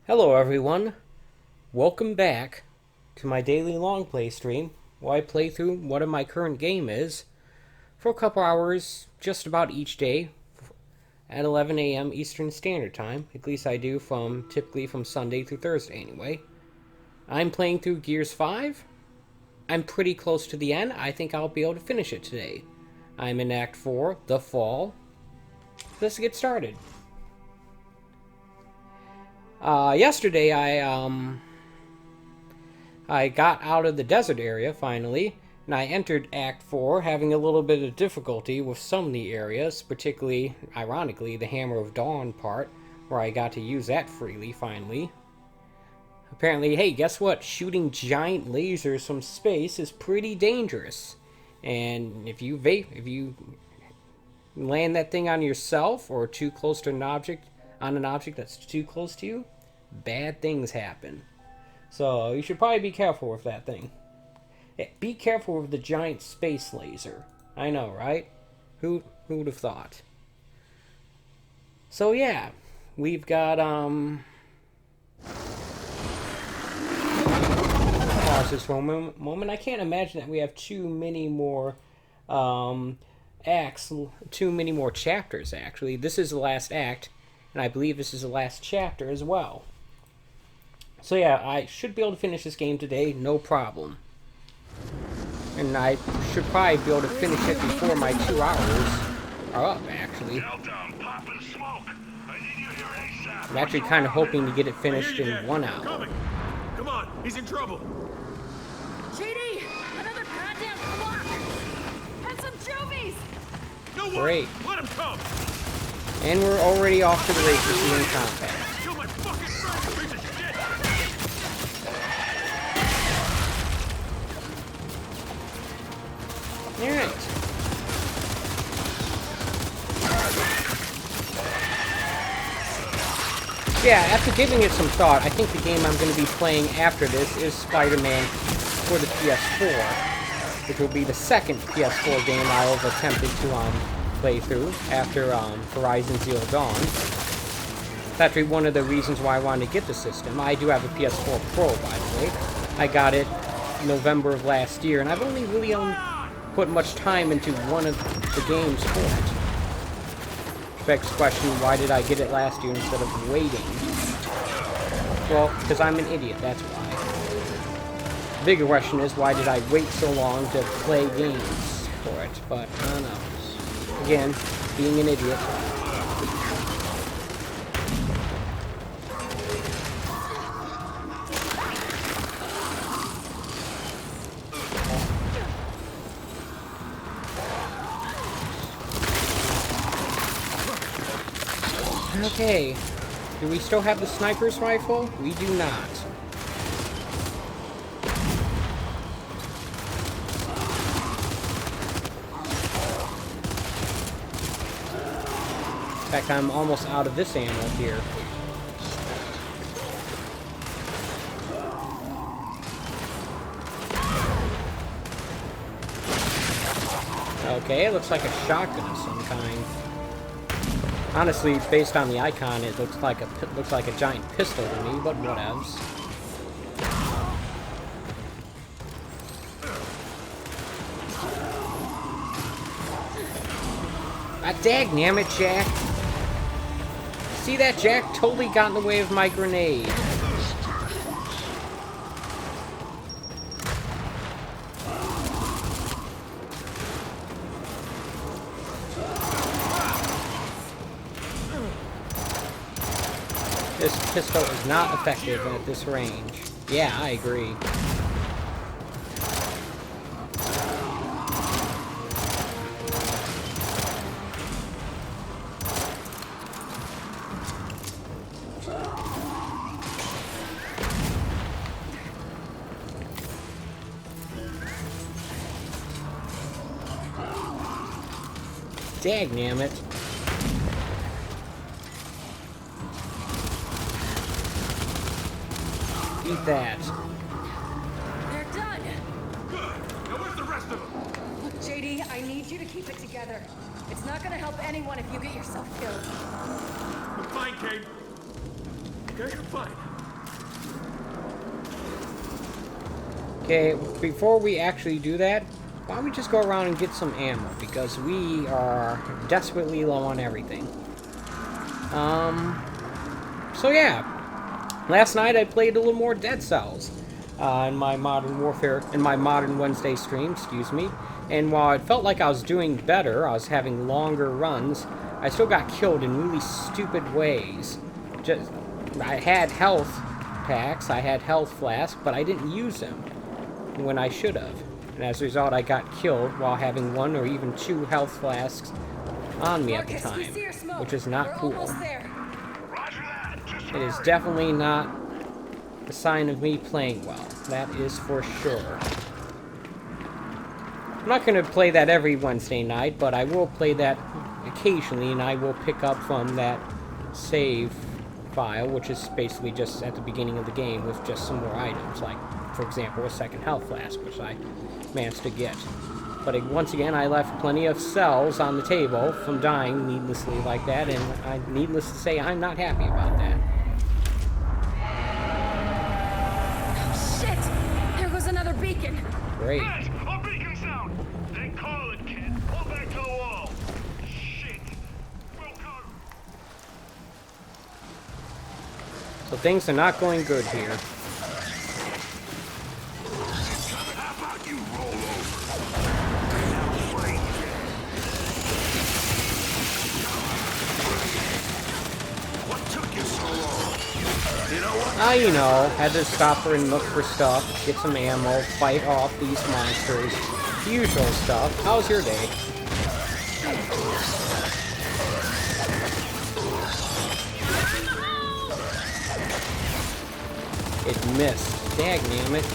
Hello everyone, welcome back to my daily long play stream where I play through what my current game is for a couple hours just about each day at 11 a.m. Eastern Standard Time. At least I do typically from Sunday through Thursday anyway. I'm playing through Gears 5. I'm pretty close to the end. I think I'll be able to finish it today. I'm in Act 4, The Fall. Let's get started. Yesterday I got out of the desert area finally, and I entered Act 4 having a little bit of difficulty with some of the areas, particularly, ironically, the Hammer of Dawn part, where I got to use that freely finally. Apparently, hey, guess what? Shooting giant lasers from space is pretty dangerous. And if you land that thing on yourself or too close to an object that's too close to you, bad things happen. So you should probably be careful with that thing. Be careful with the giant space laser. I know, right? Who would have thought? So yeah, we've got pause this for a moment. I can't imagine that we have too many more acts, too many more chapters actually. This is the last act. And I believe this is the last chapter as well. So yeah, I should be able to finish this game today, no problem. And I should probably be able to finish it before my 2 hours are up, actually. I'm actually kind of hoping to get it finished in 1 hour. Come on, he's in trouble. JD, another goddamn clock! And some juvies! No Great. Let him come! And we're already off to the races in combat. Kill my fucking friend, piece of shit! Alright. Yeah, after giving it some thought, I think the game I'm going to be playing after this is Spider-Man for the PS4, which will be the second PS4 game I'll have attempted to play through after Horizon Zero Dawn. That's actually one of the reasons why I wanted to get the system. I do have a PS4 Pro, by the way. I got it November of last year, and I've only really put much time into one of the games for it. Begs the question, why did I get it last year instead of waiting? Well, because I'm an idiot, that's why. The bigger question is, why did I wait so long to play games for it? But, I don't know. Again, being an idiot. Okay. Do we still have the sniper's rifle? We do not. In fact, I'm almost out of this ammo here. Okay, it looks like a shotgun of some kind. Honestly, based on the icon, it looks like a giant pistol to me, but whatevs. Ah, dagnammit, Jack! See that, Jack? Totally got in the way of my grenade. This pistol is not effective at this range. Yeah, I agree. Dagnammit. Eat that. They're done! Good! Now where's the rest of them? Look, JD, I need you to keep it together. It's not gonna help anyone if you get yourself killed. I'm fine, Kate. Okay, I'm fine. Okay, before we actually do that, why don't we just go around and get some ammo? Because we are desperately low on everything. So yeah. Last night I played a little more Dead Cells in my Modern Wednesday stream, excuse me. And while it felt like I was doing better, I was having longer runs, I still got killed in really stupid ways. I had health packs, I had health flasks, but I didn't use them when I should have. And as a result, I got killed while having 1 or even 2 health flasks on me at the time, which is not cool. It is definitely not a sign of me playing well. That is for sure. I'm not going to play that every Wednesday night, but I will play that occasionally, and I will pick up from that save file, which is basically just at the beginning of the game with just some more items, like, for example, a second health flask, which I managed to get. But once again, I left plenty of cells on the table from dying needlessly like that, and needless to say, I'm not happy about that. Another beacon. Great. Yes, a beacon sound. Then call it, kid. Pull back to the wall. Shit. We'll go. So things are not going good here. How about you roll over? What took you so long? You know what? You know, had to stop her and look for stuff, get some ammo, fight off these monsters. The usual stuff. How's your day? It missed. Dagnammit.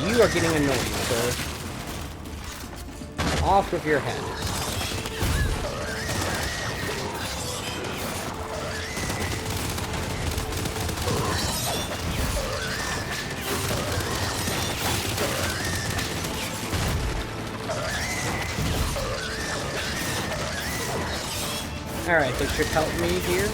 You are getting annoying, sir. Off with your head. Alright, this should help me here.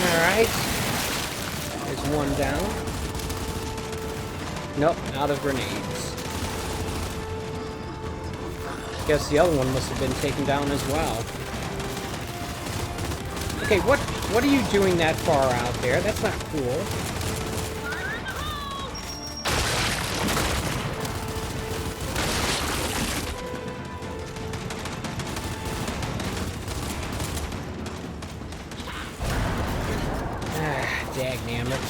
Alright. There's one down. Nope, out of grenades. Guess the other one must have been taken down as well. Okay, what are you doing that far out there? That's not cool. Dagnammit.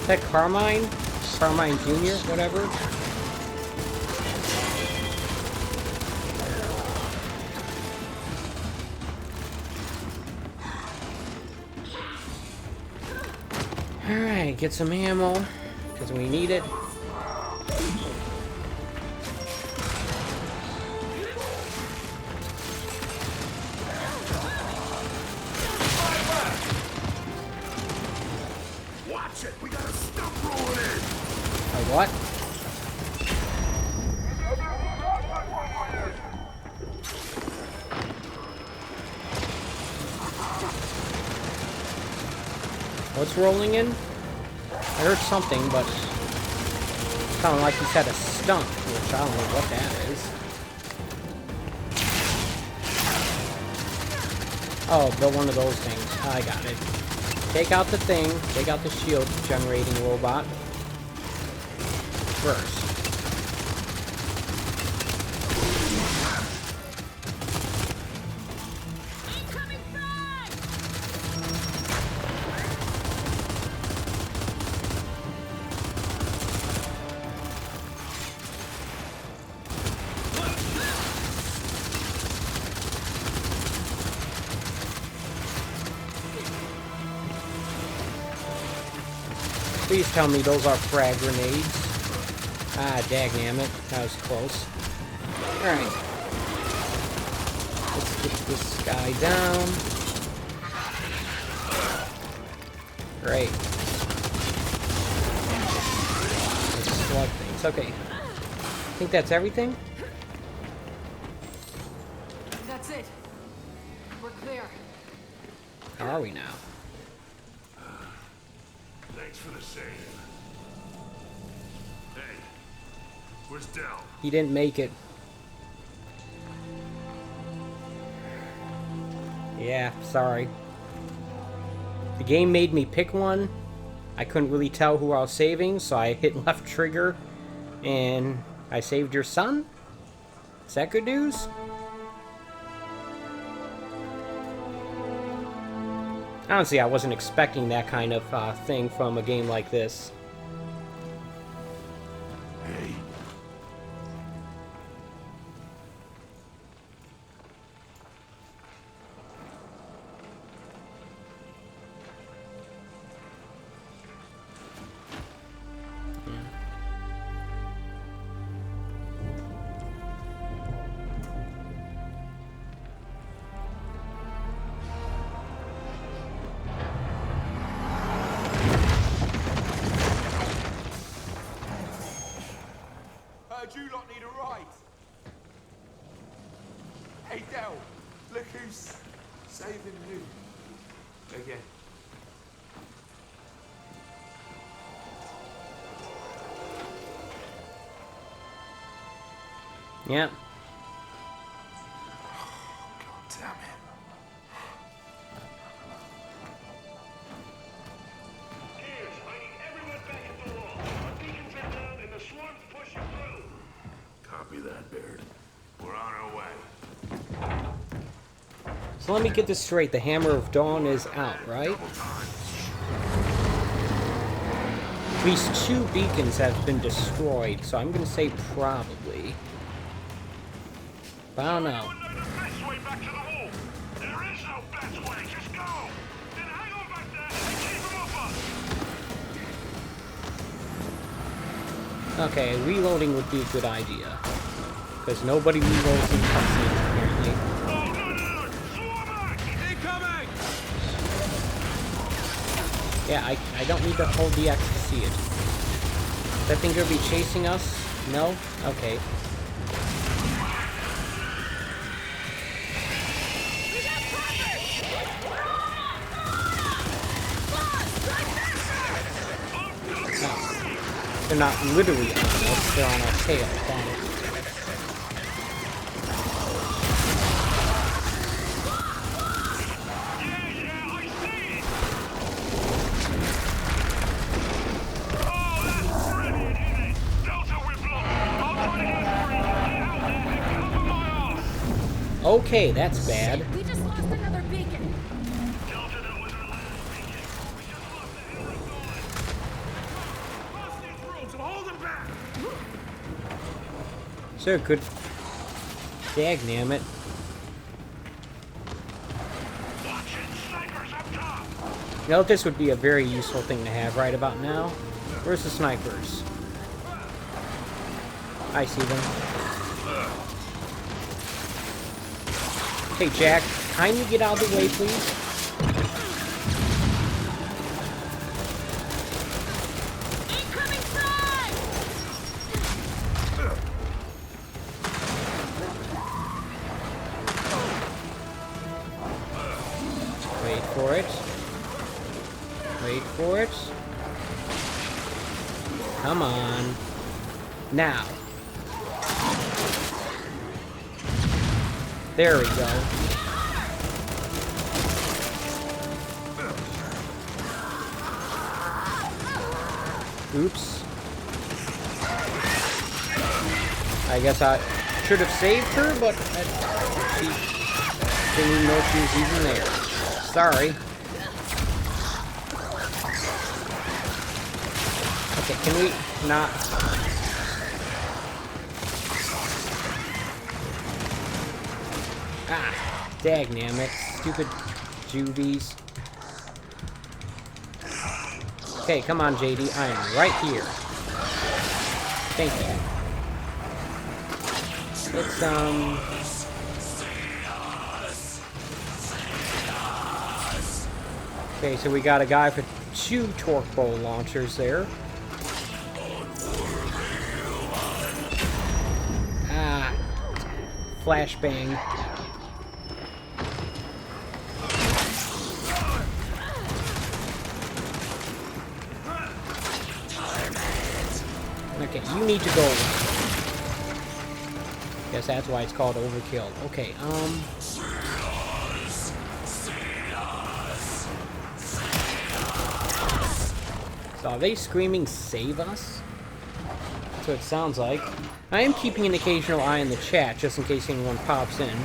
Is that Carmine? Carmine Jr., whatever? Alright, get some ammo, because we need it. Watch it. We gotta stop rolling in. What? What's rolling in? I heard something, but it's kind of like he said a stump, which I don't know what that is. Oh, build one of those things. I got it. Take out the thing. Take out the shield generating robot first. Please tell me those are frag grenades. Ah, dagnammit. That was close. Alright. Let's get this guy down. Great. Let's slug things. Okay. I think that's everything. That's it. We're clear. How are we now? Thanks for the save. Hey, where's Dell? He didn't make it. Yeah, sorry. The game made me pick one. I couldn't really tell who I was saving, so I hit left trigger, and I saved your son? Is that good news? Honestly, I wasn't expecting that kind of thing from a game like this. Hey. You lot need a ride. Hey, Del, look who's saving you. Again. Yeah. God damn it. Gears, I need everyone back at the wall. Our beacons are down and the swarm's pushing through. Copy that, Baird. We're on our way. So let me get this straight. The Hammer of Dawn is out, right? At least 2 beacons have been destroyed, so I'm going to say probably. But I don't know. Anyone know the best way back to the wall? There is no best way. Just go. Then hang on back there and keep them off us. Okay, reloading would be a good idea. Because nobody reloads in cutscenes, apparently. Oh, no. Swarm back. Incoming. Yeah, I don't need to hold the X to see it. Is that thing going to be chasing us? No? Okay. No. They're not literally on us, they're on our tail. Okay, that's bad. Shit, we just lost another beacon. Delta, that was our last beacon. We just lost the Hammer of Dawn. Busting through, so hold them back. Sure, good. Dagnammit. Watch it, snipers up top. You know, this would be a very useful thing to have right about now. Where's the snipers? I see them. Hey, Jack, kindly get out of the way, please. Incoming frag! Wait for it. Wait for it. Come on. Now. There we go. Oops. I guess I should have saved her, but she didn't even know she was even there. Sorry. Okay, can we not... Ah, dagnammit. Stupid juvies. Okay, come on, JD. I am right here. Thank you. Let's, Okay, so we got a guy for 2 torque bow launchers there. Ah. Flashbang. Okay, you need to go away. Guess that's why it's called overkill. Okay, So are they screaming, "Save us"? That's what it sounds like. I am keeping an occasional eye on the chat, just in case anyone pops in.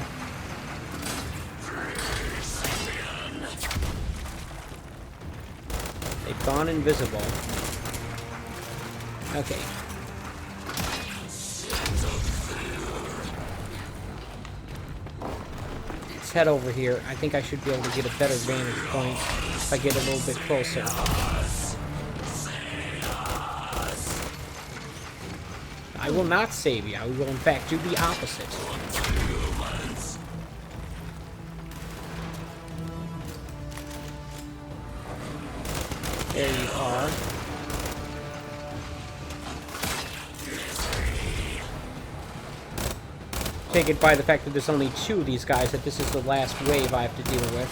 They've gone invisible. Okay. Let's head over here. I think I should be able to get a better vantage point if I get a little bit closer. I will not save you. I will, in fact, do the opposite. There you are. Take it by the fact that there's only 2 of these guys that this is the last wave I have to deal with.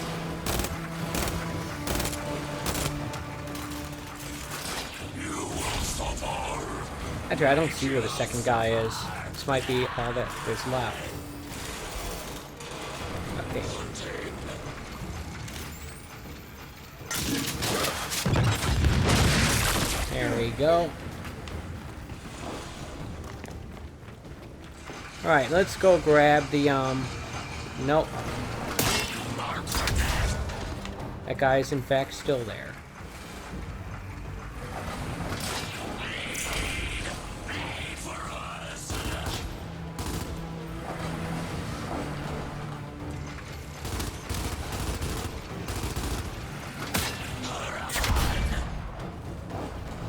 Actually, I don't see where the second guy is. This might be all that is left. Okay. There we go. Alright, let's go grab the, nope. That guy is, in fact, still there.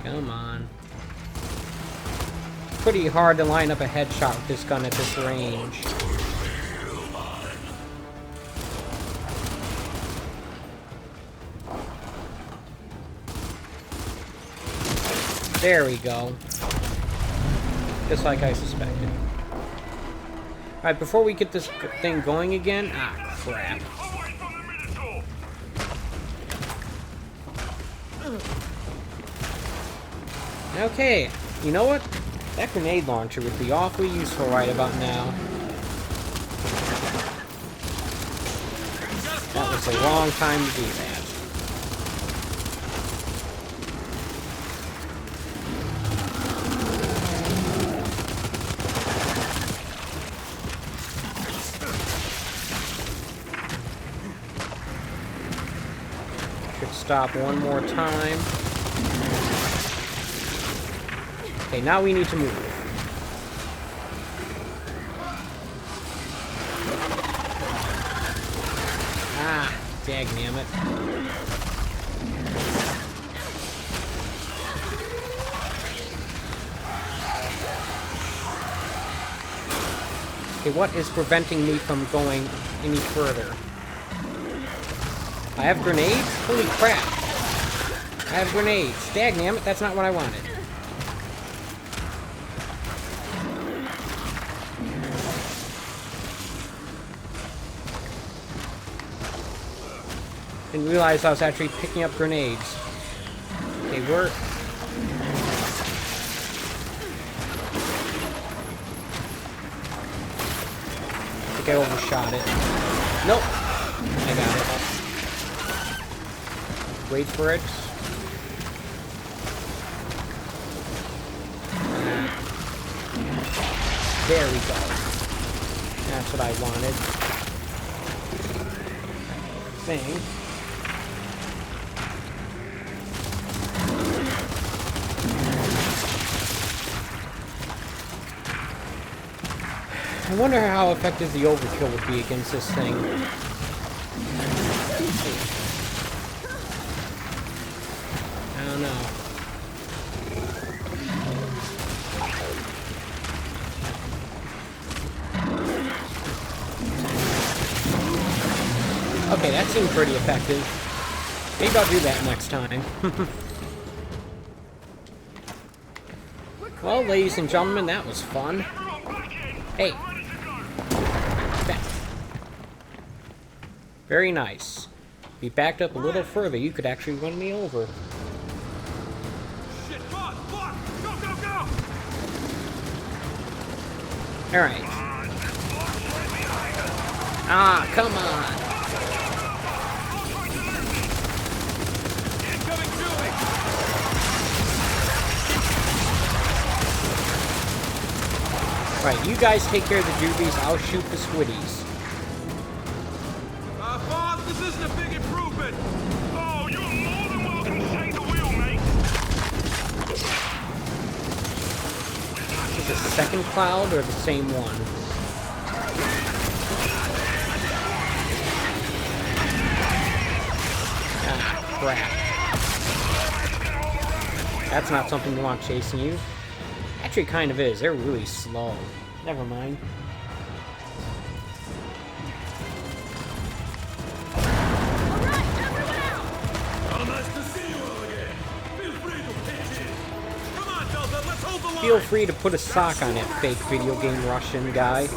Come on. Pretty hard to line up a headshot with this gun at this range. There we go. Just like I suspected. Alright, before we get this thing going again... Ah, crap. Okay, you know what? That grenade launcher would be awfully useful right about now. That was the wrong time to do that. Should stop one more time. Okay, now we need to move. Ah, dagnammit. Okay, what is preventing me from going any further? I have grenades? Holy crap. I have grenades. Dagnammit, that's not what I wanted. Didn't realize I was actually picking up grenades. Okay, we're... I think I overshot it. Nope. I got it. Wait for it. There we go. That's what I wanted. I think. I wonder how effective the overkill would be against this thing. I don't no. Okay, that seemed pretty effective. Maybe I'll do that next time. Well, ladies and gentlemen, that was fun. Hey. Back. Very nice. If you backed up a little further, you could actually run me over. Shit, boss! Go, go, go! Alright. Ah, come on. Incoming shooting! Right, you guys take care of the doobies, I'll shoot the squiddies. Boss, this isn't a big improvement! Oh, you're more than welcome to take the wheel, mate! Is it the second cloud or the same one? Ah, crap. That's not something you want chasing you. Actually, it kind of is. They're really slow. Never mind. Feel free to put a sock on that fake video game Russian guy.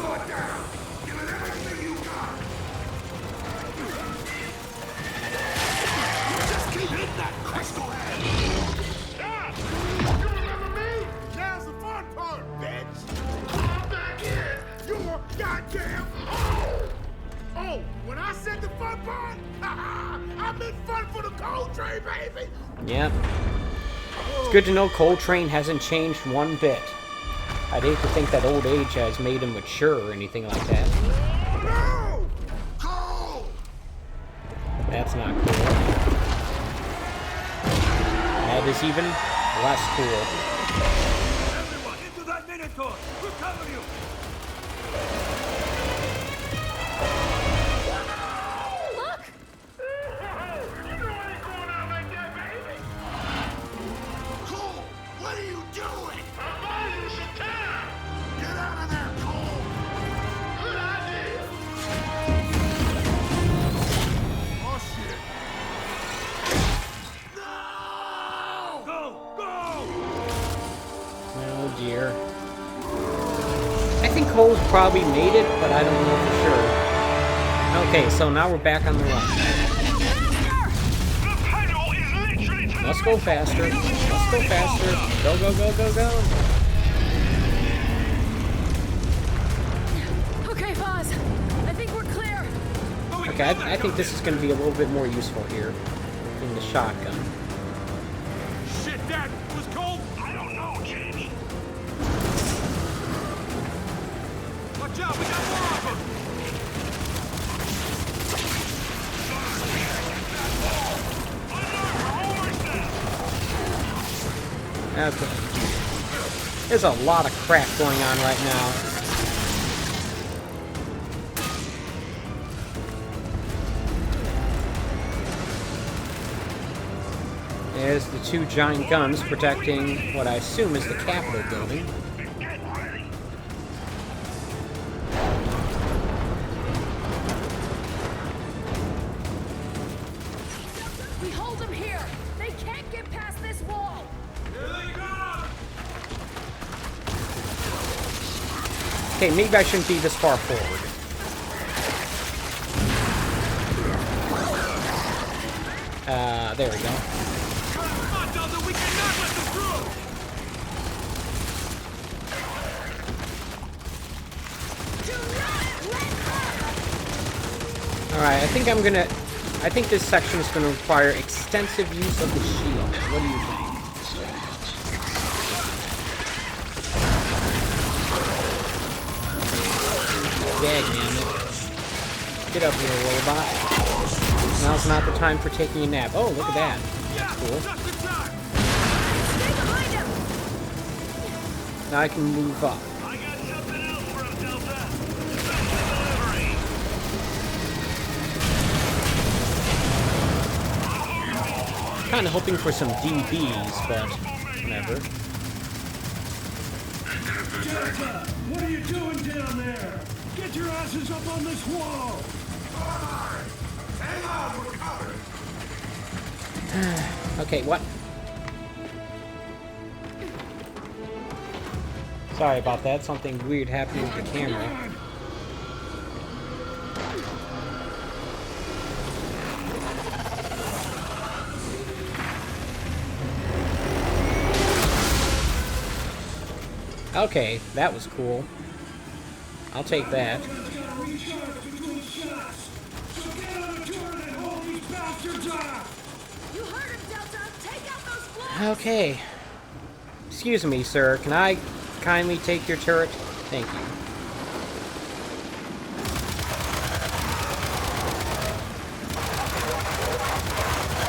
When I said the fun part, I meant fun for the cold train, baby. Yep. It's good to know Coltrane hasn't changed one bit. I'd hate to think that old age has made him mature or anything like that. No! Cold! That's not cool. That is even less cool. Everyone, into that Minotaur! We'll cover you! Look! You know I ain't going out like that, baby! Cole, what are you doing? I'm buying you some time! Get out of there, Cole! Good idea! Oh, shit! No! Go! Go! Oh dear. I think Cole's probably made it, but I don't know for sure. Okay, so now we're back on the run. The pedal is literally to Let's go faster. Let's go faster. Go, go, go, go, go. Okay, Foz. I think we're clear. Okay, I think this is going to be a little bit more useful here in the shotgun. Shit, that was cold. I don't know, Jamie. Watch out, we got more of them. Okay. There's a lot of crap going on right now. There's the two giant guns protecting what I assume is the Capitol building. Get ready. We hold them here. They can't get past this wall. Here they come. Okay, maybe I shouldn't be this far forward. There we go. Come on, Delta, we cannot let them through. Do not let up! Alright, I think this section is gonna require extensive use of the shield. What do you think? Dagnammit. Get up here, robot. Now's not the time for taking a nap. Oh, look at that. That's cool. Just in time. Stay behind him! Now I can move up. I got something else for him, Delta. Special delivery. kind of hoping for some DBs, but whatever. Delta, what are you doing down there? Get your asses up on this wall! Hang on, we're covered. Okay, what? Sorry about that. Something weird happened with the camera. Okay, that was cool. I'll take that. Okay. Excuse me, sir. Can I kindly take your turret? Thank you.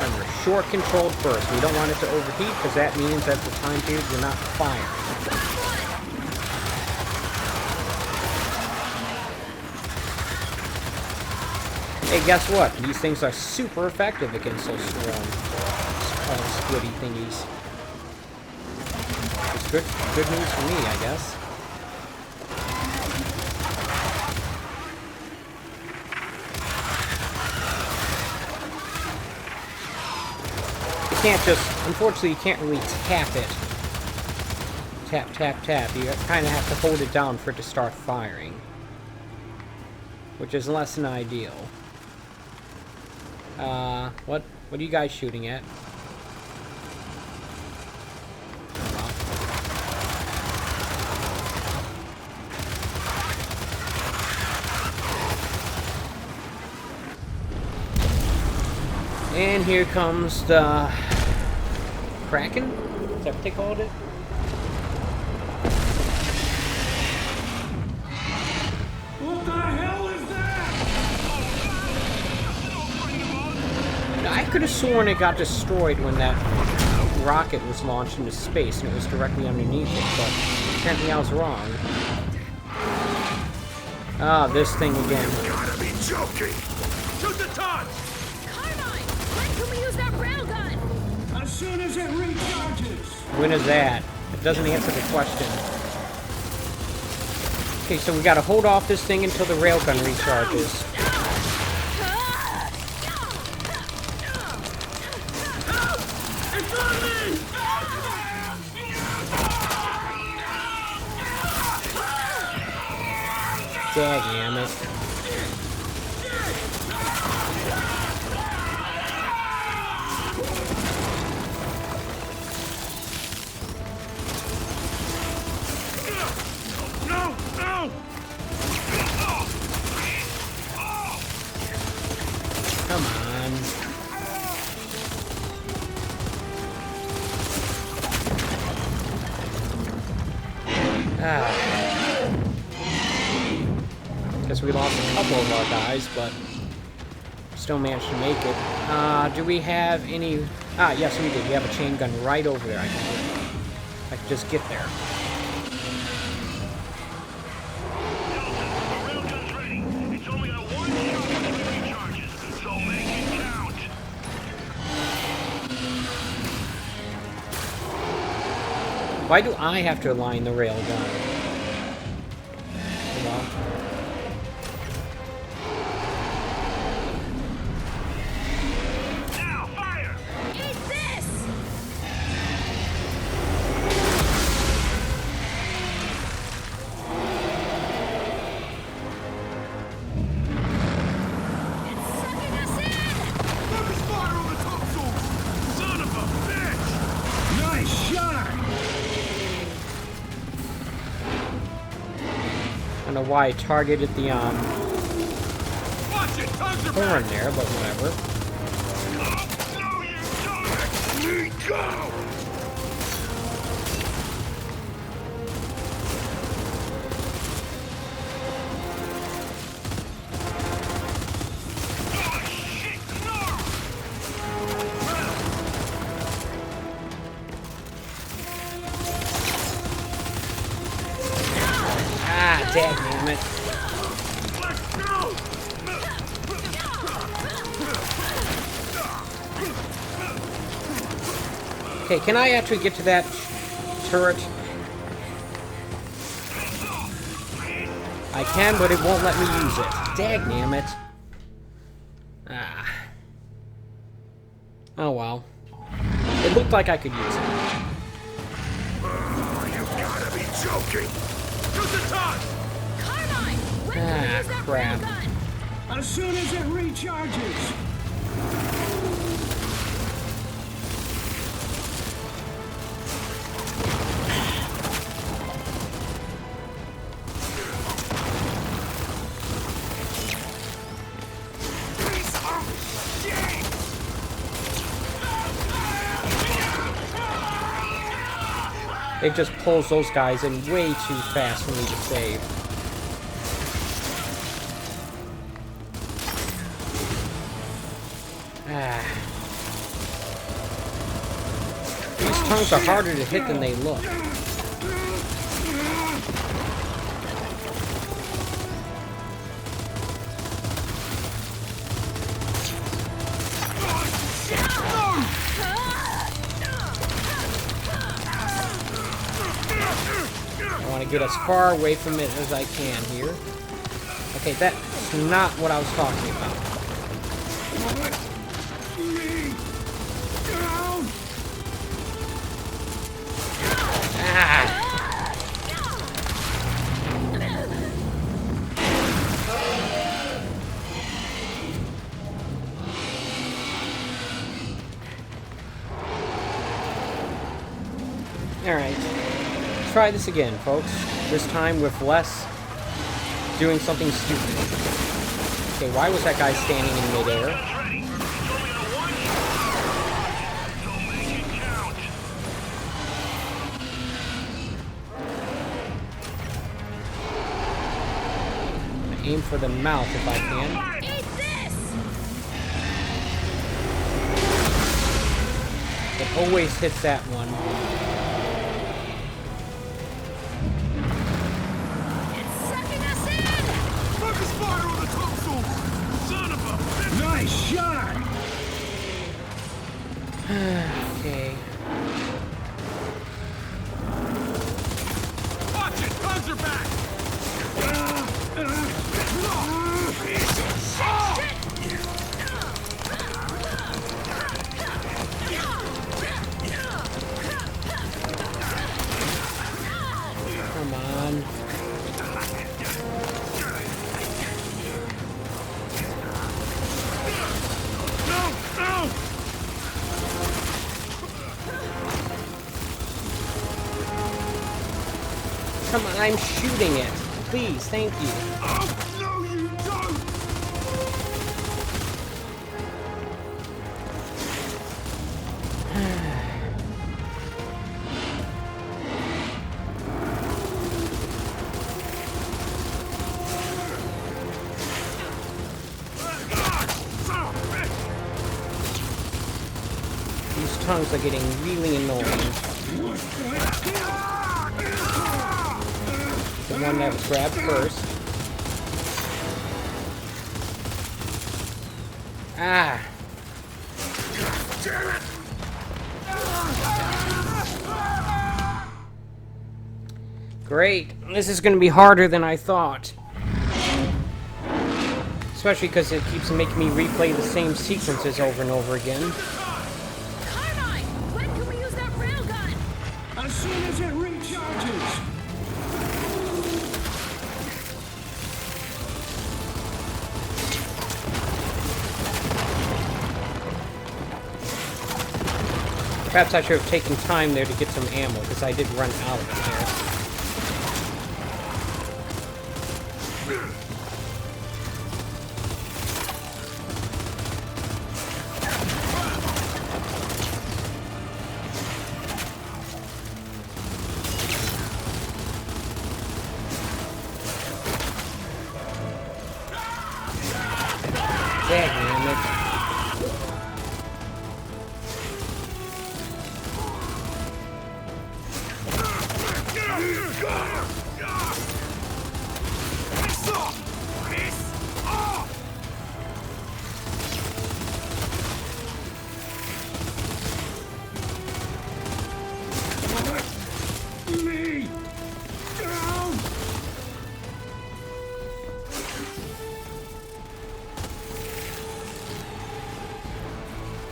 Remember, short controlled burst. We don't want it to overheat because that means that the time period you're not firing. Hey, guess what? These things are super effective against those squiddy thingies. It's good news for me, I guess. You can't just... Unfortunately, you can't really tap it. Tap, tap, tap. You kind of have to hold it down for it to start firing. Which is less than ideal. What are you guys shooting at? And here comes the Kraken? Is that what they called it? What the hell is that? I could have sworn it got destroyed when that rocket was launched into space and it was directly underneath it, but apparently I was wrong. Ah, this thing again. You gotta be joking. Shoot the target! Carmine! When can we use that railgun? As soon as it recharges! When is that? It doesn't answer the question. Okay, so we gotta hold off this thing until the railgun recharges. Daggnammit. No, no! Come on. Guess we lost a couple of our guys, but still managed to make it. Do we have any... yes, we did. We have a chain gun right over there. I can just get there. The railgun's ready. It's only a one shot before it recharges, so make it count. Why do I have to align the railgun? Hold on. Now, fire! Eat this! It's sucking us in! Focus fire on the topsails! Son of a bitch! Nice shot! I don't know why I targeted the Watch it! Tons are horn there, but whatever. No, you don't! Let me go! Oh, shit! No! Daggnammit. Let's go! Okay, can I actually get to that turret? I can, but it won't let me use it. Dagnammit. Ah. Oh well. It looked like I could use it. Oh, you gotta be joking. Shoot the time! Carmine! When can we Ah, use that crap. railgun? As soon as it recharges. Piece of shit! It just pulls those guys in way too fast for me to save. Ah. These tongues are harder to hit than they look. I want to get as far away from it as I can here. Okay, that's not what I was talking about. Ah! Alright. Try this again, folks. This time with less doing something stupid. Okay, why was that guy standing in midair? Ready. It's only a one shot. So make it count. Aim for the mouth if I can. Eat this! It always hits that one. It's sucking us in! Focus fire on the tonsils! Son of a bitch! Nice shot. Okay. Watch it! Guns are back! Come on. No! No! Come on, I'm shooting it. Please, thank you. Oh, no, you don't! These tongues are getting really annoying. The one that was grabbed first. Ah! Damn it! Great. This is going to be harder than I thought. Especially because it keeps making me replay the same sequences over and over again. Carmine! When can we use that railgun? As soon as it recharges. Perhaps I should have taken time there to get some ammo, because I did run out there. Dagnammit.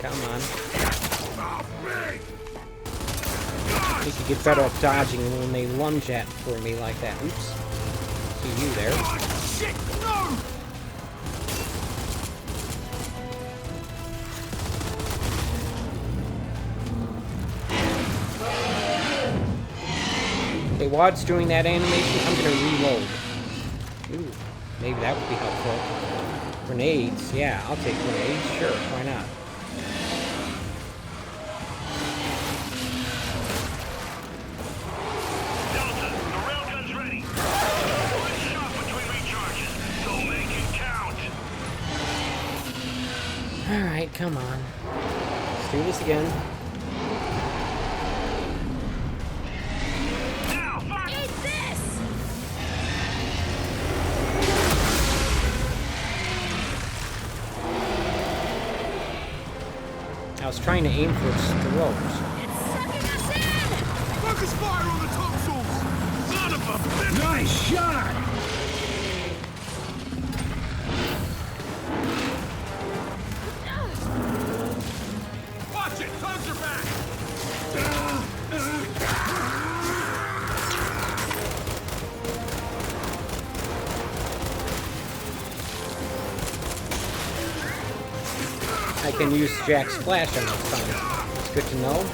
Come on. Need to get better at dodging when they lunge at for me like that. Oops. See you there. Shit, no! Okay, while it's doing that animation, I'm gonna reload. Ooh, maybe that would be helpful. Grenades, yeah, I'll take grenades. Sure, why not? Delta, the railgun's ready. One shot between recharges, so make it count. Alright, come on. Let's do this again. Now, fire! Eat this! I was trying to aim for its throat. It's sucking us in! Focus fire on the tonsils! Son of a bitch! Nice shot! Watch it! Tongues are back! I can use Jack's flash on those tongues. It's good to know.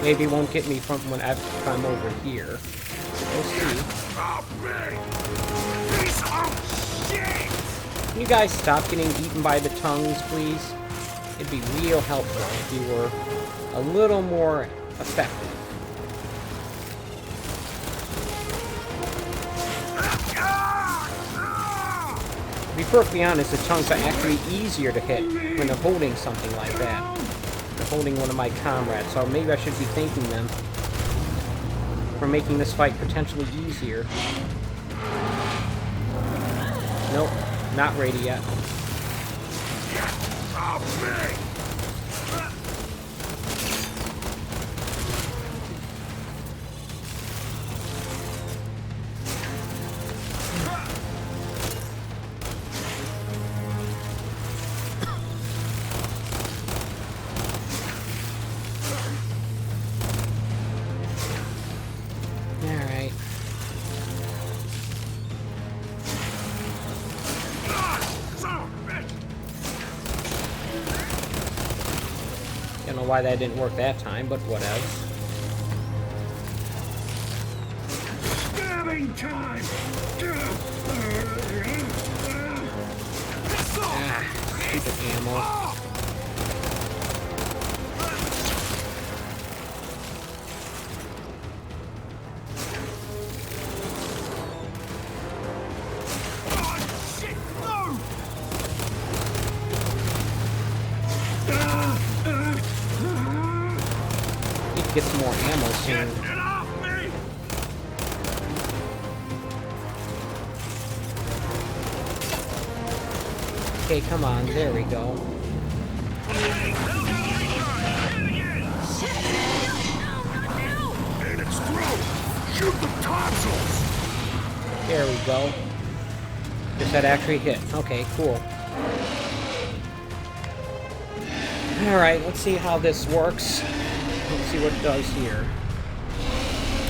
Maybe it won't get me from when if I'm over here. We'll see. Stop me! Piece of shit! Can you guys stop getting eaten by the tongues, please? It'd be real helpful if you were a little more effective. To be perfectly honest, the tongues are actually easier to hit when they're holding something like that. They're holding one of my comrades, so maybe I should be thanking them for making this fight potentially easier. Nope, not ready yet. Stop me! Alright. Son of a bitch! Don't know why that didn't work that time, but whatever. Stabbing time! Ah, stupid ammo. Oh, shit, no! Need to get some more ammo soon. Get off me! Okay, come on, there we go. Hey, railgun's recharged! Hit it again! Shit! No, not now! In its throat! Shoot the tonsils! There we go. Guess that actually hit. Okay, cool. Alright, let's see how this works. Let's see what it does here.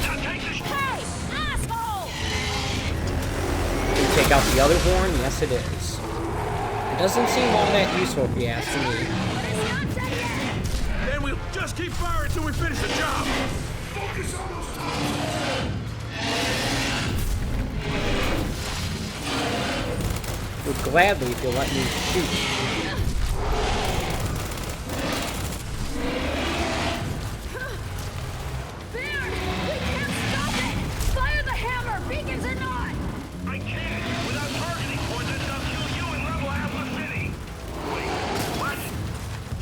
Now take this. Hey! Asshole! Can you take out the other horn? Yes, it is. It doesn't seem all that useful if you ask me. But it's not done yet! Then we'll just keep firing until we finish the job! Focus on those tonsils! Would gladly if you let me shoot. Baird! We can't stop it! Fire the hammer, beacons or not! I can't! Without targeting points, I'll kill you and level half the city! Wait, what?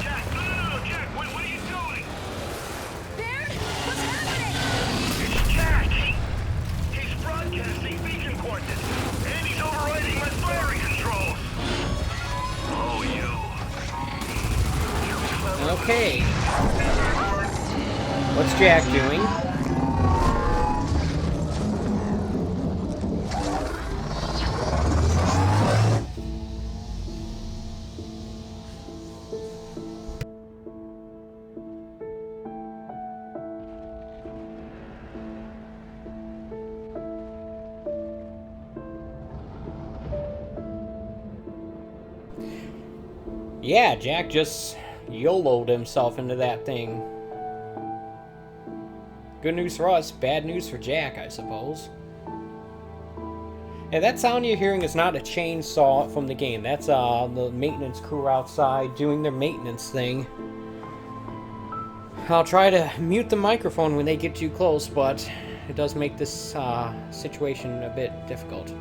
Jack, no, Jack, what are you doing? Baird, what's happening? It's Jack! He's broadcasting beacon coordinates, and he's overriding my firing controls! Oh, you. Okay. What's Jack doing? Yeah, Jack just YOLO'd himself into that thing. Good news for us, bad news for Jack, I suppose. And that sound you're hearing is not a chainsaw from the game. That's the maintenance crew outside doing their maintenance thing. I'll try to mute the microphone when they get too close, but it does make this situation a bit difficult.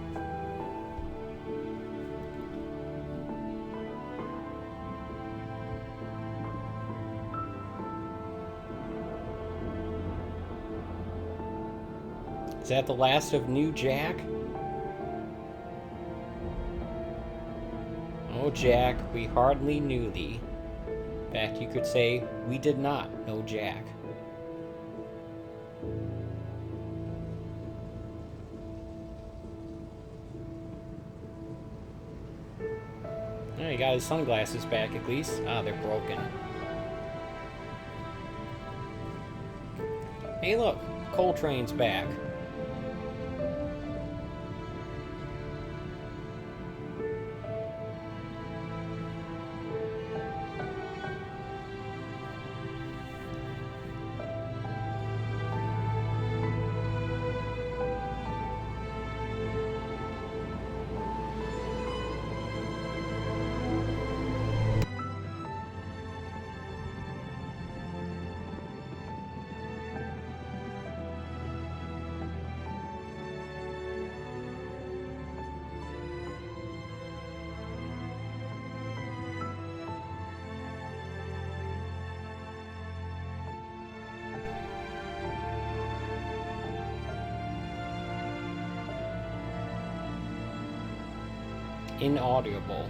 Is that the last of New Jack? Oh, Jack, we hardly knew thee. In fact, you could say, we did not know Jack. Oh, he got his sunglasses back at least. Ah, they're broken. Hey, look, Coltrane's back. Inaudible.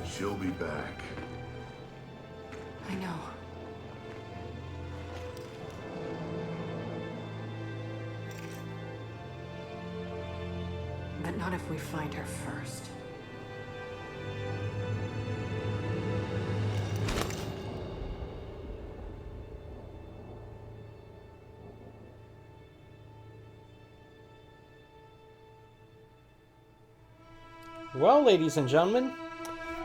She'll be back. I know. But not if we find her first. Well, ladies and gentlemen,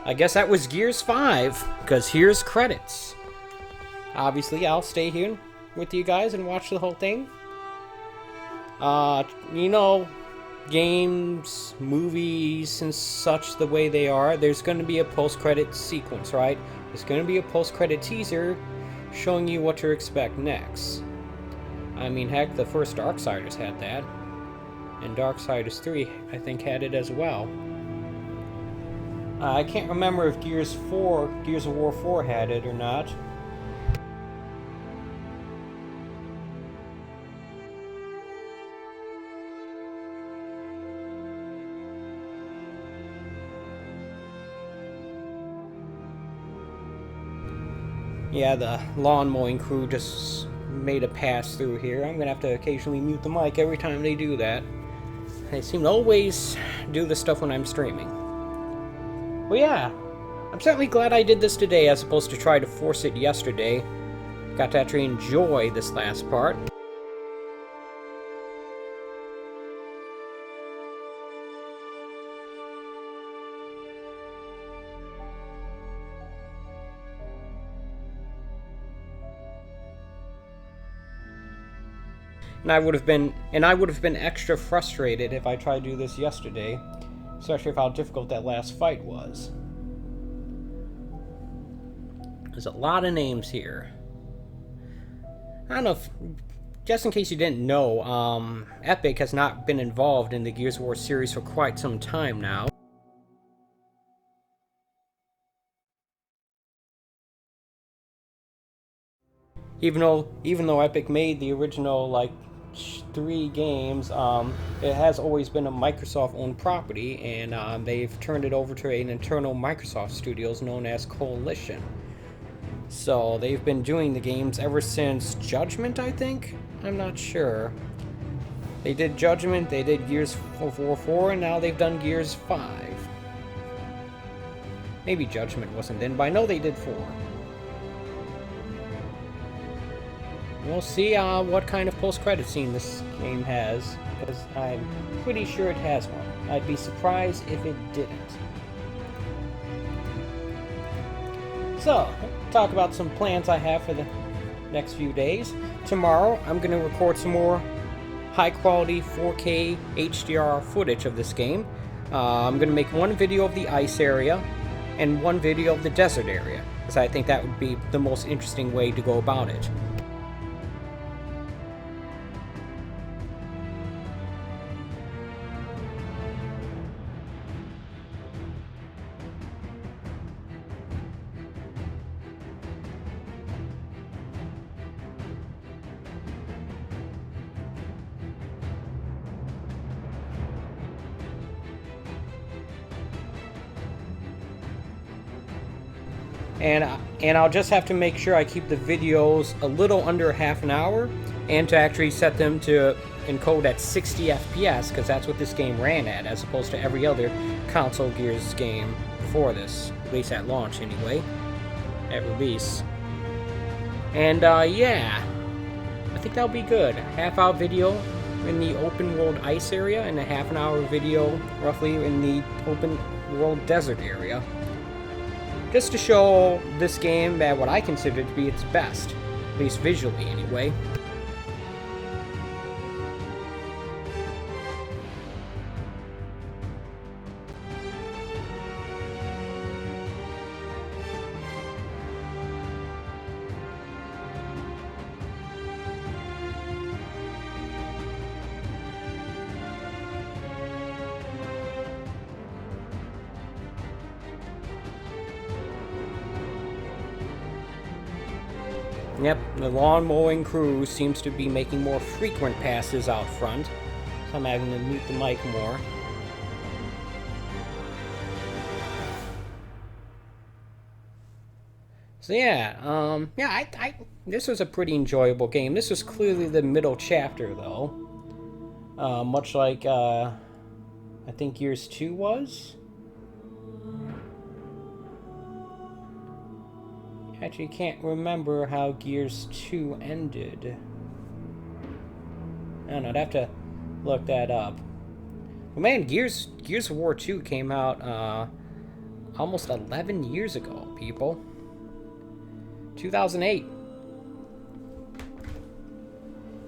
I guess that was Gears 5, because here's credits. Obviously, I'll stay here with you guys and watch the whole thing. You know, games, movies, and such the way they are, there's going to be a post-credit sequence, right? There's going to be a post-credit teaser showing you what to expect next. I mean, heck, the first Darksiders had that. And Darksiders 3, I think, had it as well. I can't remember if Gears of War 4 had it or not. Yeah, the lawn mowing crew just made a pass through here. I'm gonna have to occasionally mute the mic every time they do that. They seem to always do this stuff when I'm streaming. Well, yeah, I'm certainly glad I did this today as opposed to try to force it yesterday. Got to actually enjoy this last part. And I would have been extra frustrated if I tried to do this yesterday, especially with how difficult that last fight was. There's a lot of names here. I don't know if, just in case you didn't know, Epic has not been involved in the Gears of War series for quite some time now. Even though Epic made the original, like, 3 games, it has always been a Microsoft-owned property, and they've turned it over to an internal Microsoft Studios known as Coalition. So they've been doing the games ever since Judgment, I think? I'm not sure. They did Judgment, they did Gears 4, and now they've done Gears 5. Maybe Judgment wasn't in, but I know they did 4. We'll see what kind of post-credit scene this game has, because I'm pretty sure it has one. I'd be surprised if it didn't. So, talk about some plans I have for the next few days. Tomorrow, I'm going to record some more high-quality 4K HDR footage of this game. I'm going to make one video of the ice area and one video of the desert area, because I think that would be the most interesting way to go about it. And I'll just have to make sure I keep the videos a little under half an hour, and to actually set them to encode at 60 FPS, because that's what this game ran at, as opposed to every other console Gears game before this, at least at launch anyway, at release. And yeah, I think that'll be good. Half-hour video in the open world ice area, and a half-an-hour video roughly in the open world desert area. Just to show this game at what I consider to be its best, at least visually anyway. Yep, the lawn mowing crew seems to be making more frequent passes out front, so I'm having to mute the mic more. So yeah, this was a pretty enjoyable game. This was clearly the middle chapter, though. Much like, I think Gears 2 was? Actually, can't remember how Gears 2 ended. I don't know, I'd have to look that up. But man, Gears of War 2 came out almost 11 years ago, people. 2008.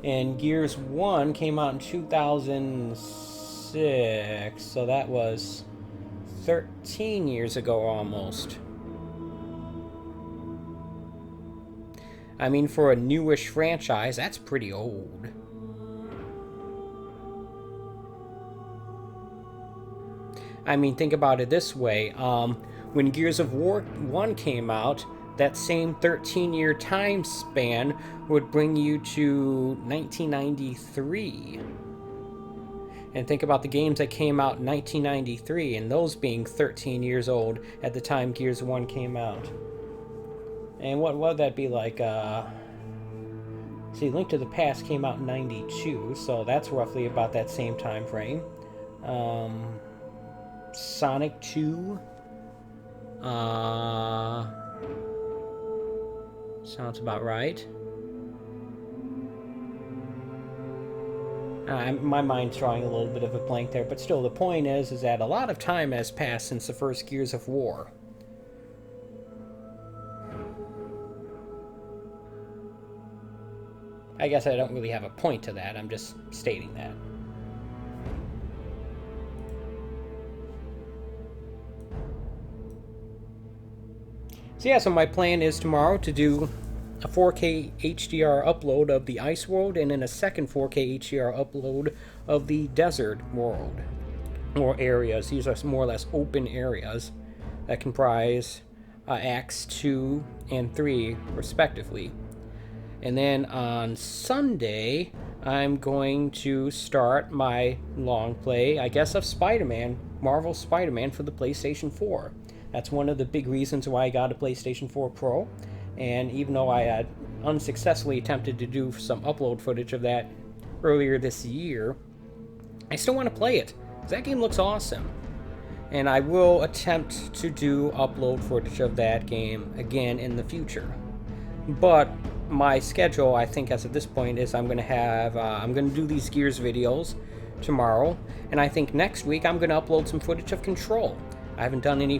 And Gears 1 came out in 2006, so that was 13 years ago almost. I mean, for a newish franchise, that's pretty old. I mean, think about it this way. When Gears of War 1 came out, that same 13-year time span would bring you to 1993. And think about the games that came out in 1993, and those being 13 years old at the time Gears 1 came out. And what would that be like? See, Link to the Past came out in 92, so that's roughly about that same time frame. Sonic 2. Sounds about right. My mind's drawing a little bit of a blank there, but still, the point is that a lot of time has passed since the first Gears of War. I guess I don't really have a point to that, I'm just stating that. So yeah, so my plan is tomorrow to do a 4K HDR upload of the Ice World, and then a second 4K HDR upload of the Desert World, or areas. These are more or less open areas that comprise Acts 2 and 3, respectively. And then on Sunday, I'm going to start my long play, I guess, of Spider-Man, Marvel Spider-Man for the PlayStation 4. That's one of the big reasons why I got a PlayStation 4 Pro. And even though I had unsuccessfully attempted to do some upload footage of that earlier this year, I still want to play it. That game looks awesome. And I will attempt to upload footage of that game again in the future. But my schedule, I think, as of this point, is I'm going to do these Gears videos tomorrow, and I think next week I'm going to upload some footage of Control. I haven't done any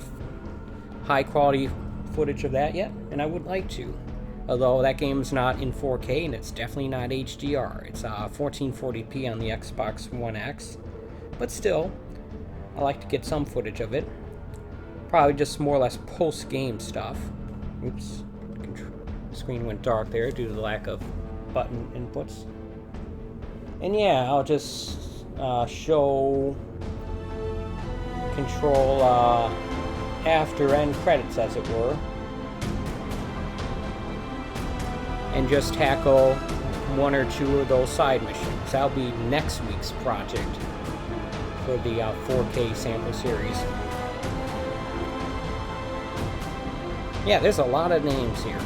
high quality footage of that yet, and I would like to. Although that game's not in 4K, and it's definitely not HDR. It's 1440p on the Xbox One X. But still, I like to get some footage of it. Probably just more or less post-game stuff. Oops. The screen went dark there due to the lack of button inputs. And yeah, I'll just show Control after end credits, as it were. And just tackle one or two of those side missions. That'll be next week's project for the 4K sample series. Yeah, there's a lot of names here.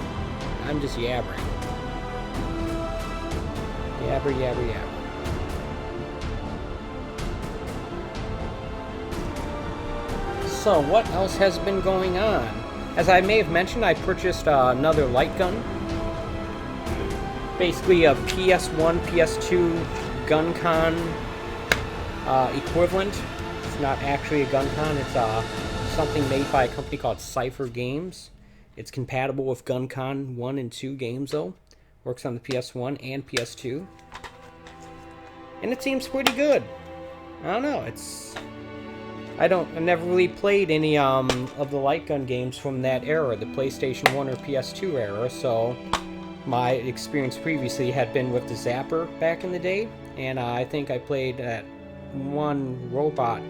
I'm just yabbering. Yabber, yabber, yabber. So, what else has been going on? As I may have mentioned, I purchased another light gun. Basically a PS1, PS2 GunCon equivalent. It's not actually a GunCon, it's something made by a company called Cypher Games. It's compatible with GunCon 1 and 2 games, though. Works on the PS1 and PS2. And it seems pretty good. I don't know, I've never really played any of the light gun games from that era, the PlayStation 1 or PS2 era, so my experience previously had been with the Zapper back in the day, and I think I played that one robot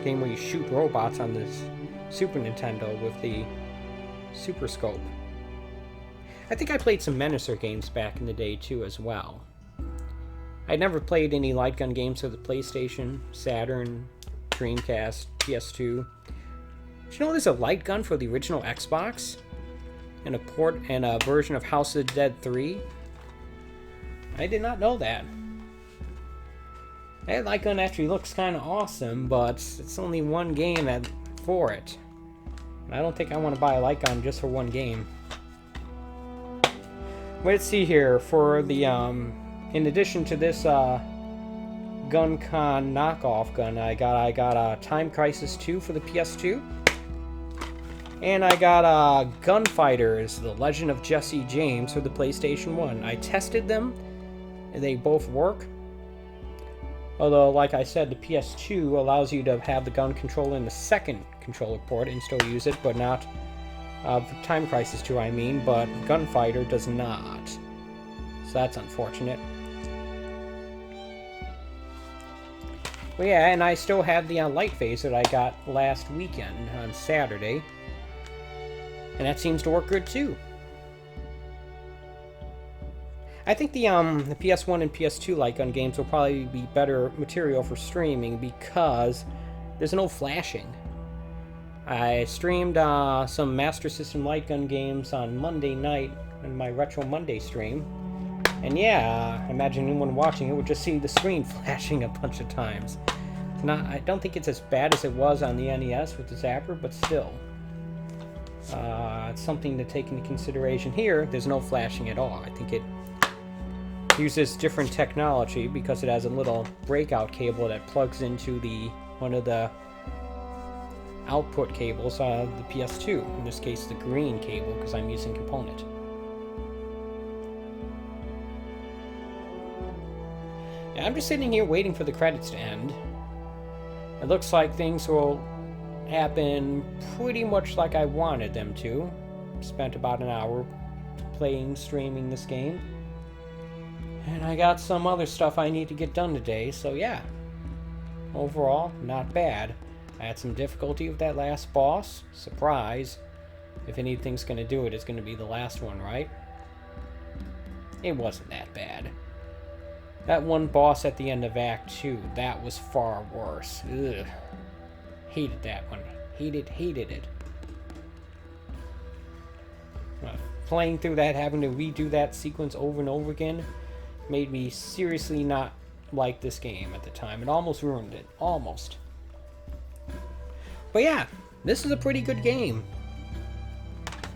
game where you shoot robots on this Super Nintendo with the Super Scope. I think I played some Menacer games back in the day too as well. I'd never played any light gun games for the PlayStation, Saturn, Dreamcast, PS2. Did you know there's a light gun for the original Xbox? And a port and a version of House of the Dead 3? I did not know that. That light gun actually looks kind of awesome, but it's only one game for it. And I don't think I want to buy a light gun just for one game. Let's see here, for the, in addition to this, GunCon knockoff gun, I got Time Crisis 2 for the PS2. And I got Gunfighters, The Legend of Jesse James for the PlayStation 1. I tested them, and they both work. Although, like I said, the PS2 allows you to have the gun controller in the second controller port and still use it, but not Time Crisis 2, I mean, but Gunfighter does not. So that's unfortunate. Well, yeah, and I still have the light phase that I got last weekend on Saturday. And that seems to work good too. I think the PS1 and PS2 light gun games will probably be better material for streaming because there's no flashing. I streamed some Master System light gun games on Monday night in my Retro Monday stream. And yeah, imagine anyone watching it would just see the screen flashing a bunch of times. I don't think it's as bad as it was on the NES with the Zapper, but still. It's something to take into consideration. Here, there's no flashing at all. I think it uses different technology because it has a little breakout cable that plugs into one of the output cables of the PS2. In this case, the green cable, because I'm using component. Yeah, I'm just sitting here waiting for the credits to end. It looks like things will happen pretty much like I wanted them to. Spent about an hour streaming this game. And I got some other stuff I need to get done today, so yeah. Overall, not bad. I had some difficulty with that last boss. Surprise. If anything's gonna do it, it's gonna be the last one, right? It wasn't that bad. That one boss at the end of Act 2, that was far worse. Ugh. Hated that one. Hated it. Playing through that, having to redo that sequence over and over again, made me seriously not like this game at the time. It almost ruined it. Almost. But yeah, this is a pretty good game.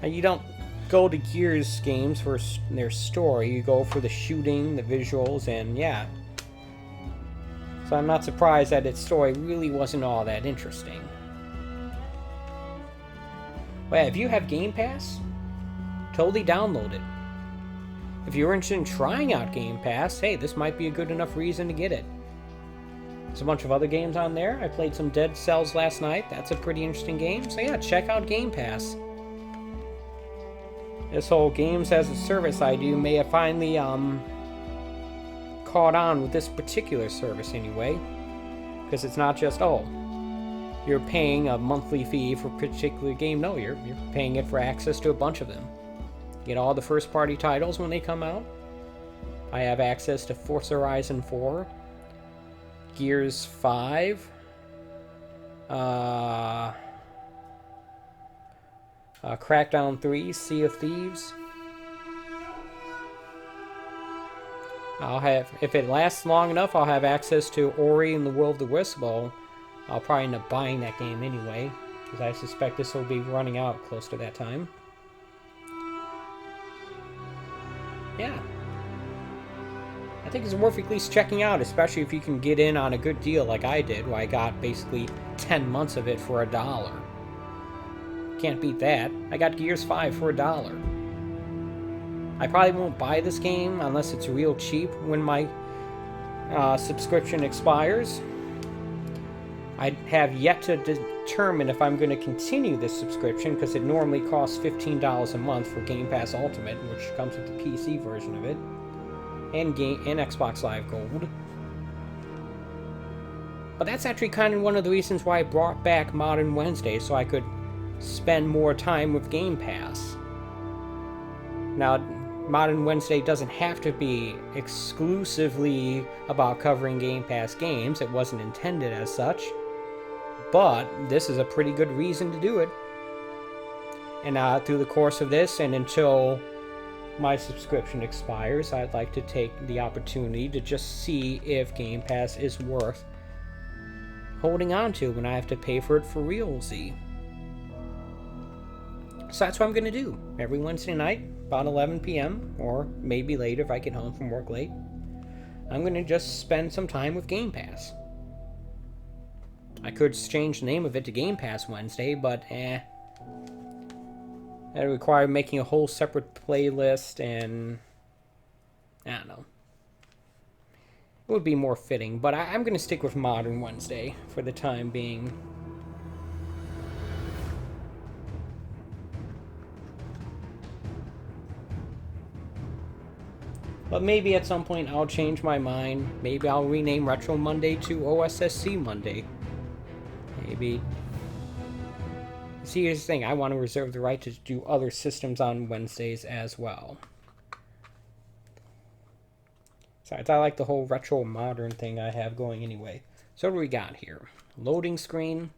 And you don't go to Gears games for their story. You go for the shooting, the visuals, and yeah. So I'm not surprised that its story really wasn't all that interesting. But yeah, if you have Game Pass, totally download it. If you're interested in trying out Game Pass, hey, this might be a good enough reason to get it. There's a bunch of other games on there. I played some Dead Cells last night. That's a pretty interesting game. So yeah, check out Game Pass. This whole games as a service I do may have finally caught on with this particular service anyway. Because it's not just, oh, you're paying a monthly fee for a particular game. No, you're paying it for access to a bunch of them. Get all the first-party titles when they come out. I have access to Forza Horizon 4, Gears 5, Crackdown 3, Sea of Thieves. I'll have, if it lasts long enough, I'll have access to Ori and the Will of the Wisp. Well, I'll probably end up buying that game anyway, because I suspect this will be running out close to that time. Yeah. I think it's worth at least checking out, especially if you can get in on a good deal like I did, where I got basically 10 months of it for $1. Can't beat that. I got Gears 5 for $1. I probably won't buy this game unless it's real cheap when my subscription expires. I have yet to determine if I'm going to continue this subscription, because it normally costs $15 a month for Game Pass Ultimate, which comes with the PC version of it, and Xbox Live Gold. But that's actually kind of one of the reasons why I brought back Modern Wednesday, so I could spend more time with Game Pass. Now, Modern Wednesday doesn't have to be exclusively about covering Game Pass games. It wasn't intended as such. But this is a pretty good reason to do it. And through the course of this, and until my subscription expires, I'd like to take the opportunity to just see if Game Pass is worth holding on to when I have to pay for it for realsy. So that's what I'm going to do. Every Wednesday night, about 11 p.m., or maybe later if I get home from work late, I'm going to just spend some time with Game Pass. I could change the name of it to Game Pass Wednesday, but that would require making a whole separate playlist, and I don't know. It would be more fitting, but I'm going to stick with Modern Wednesday for the time being. But maybe at some point I'll change my mind. Maybe I'll rename Retro Monday to OSSC Monday. Maybe. See, here's the thing. I want to reserve the right to do other systems on Wednesdays as well. Besides, I like the whole retro modern thing I have going anyway. So what do we got here? Loading screen.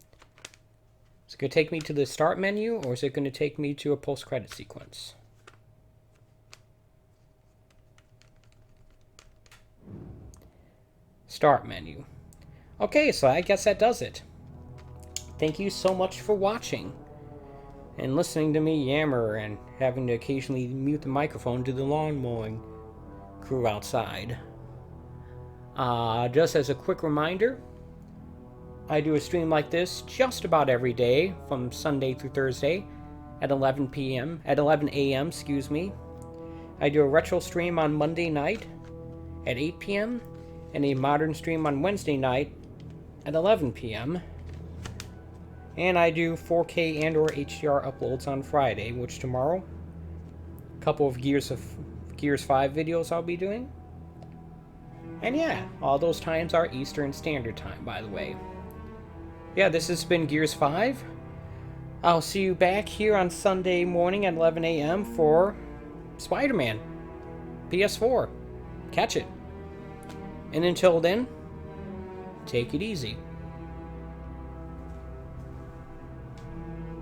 Is it going to take me to the start menu, or is it going to take me to a post-credit sequence? Start menu. Okay, so I guess that does it. Thank you so much for watching and listening to me yammer and having to occasionally mute the microphone to the lawn mowing crew outside. Just as a quick reminder, I do a stream like this just about every day from Sunday through Thursday at 11 a.m., excuse me. I do a retro stream on Monday night at 8 p.m. and a modern stream on Wednesday night at 11 p.m. And I do 4K and or HDR uploads on Friday, which tomorrow, a couple of Gears 5 videos I'll be doing. And yeah, all those times are Eastern Standard Time, by the way. Yeah, this has been Gears 5. I'll see you back here on Sunday morning at 11 a.m. for Spider-Man PS4. Catch it. And until then, take it easy.